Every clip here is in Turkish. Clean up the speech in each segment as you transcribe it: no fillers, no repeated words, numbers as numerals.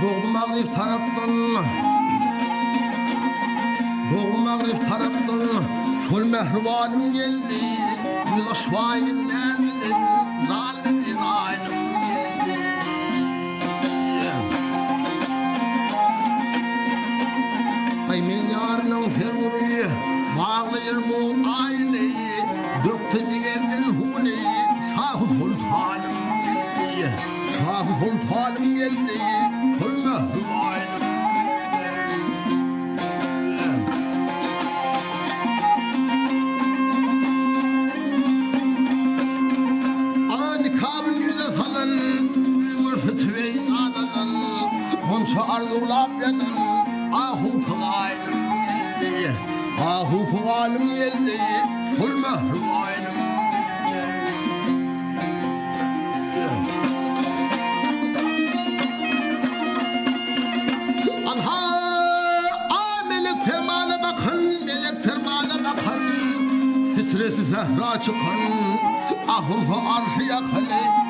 Doğu Mağrib taraftan şol Mähribanym geldi. Gülaşvayın derdim zalidin aýdym ay men ýarynyň ferwury baglyr bu aýdy dökti gelden huny sahypada geldi şol Mähribanym arzulap yadan ahu kılaym geldi şol Mähribanym anha melek fermana bakın stresi zehra çıkan ahu arşı yakalı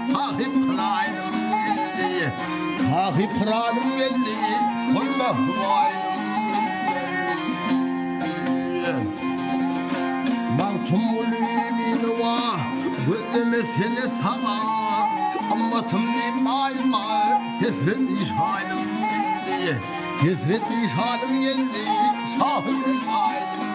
halypalaryň geldi şol Mähribanym Mağtum ulubini va gözleme seni sana ammatım deyip ayma kesret işhalim geldi sahypada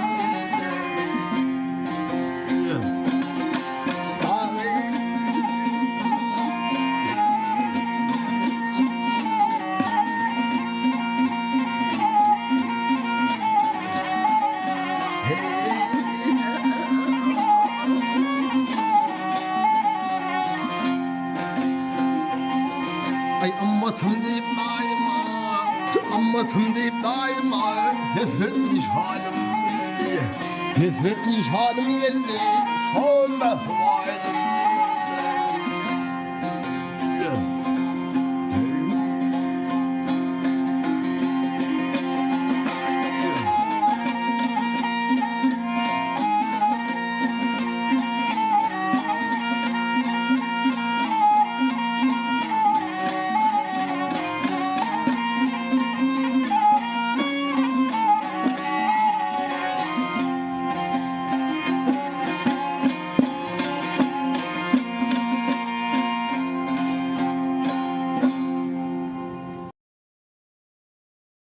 ammatım deyip daima kesretmiş halim geldi şol Mähribanym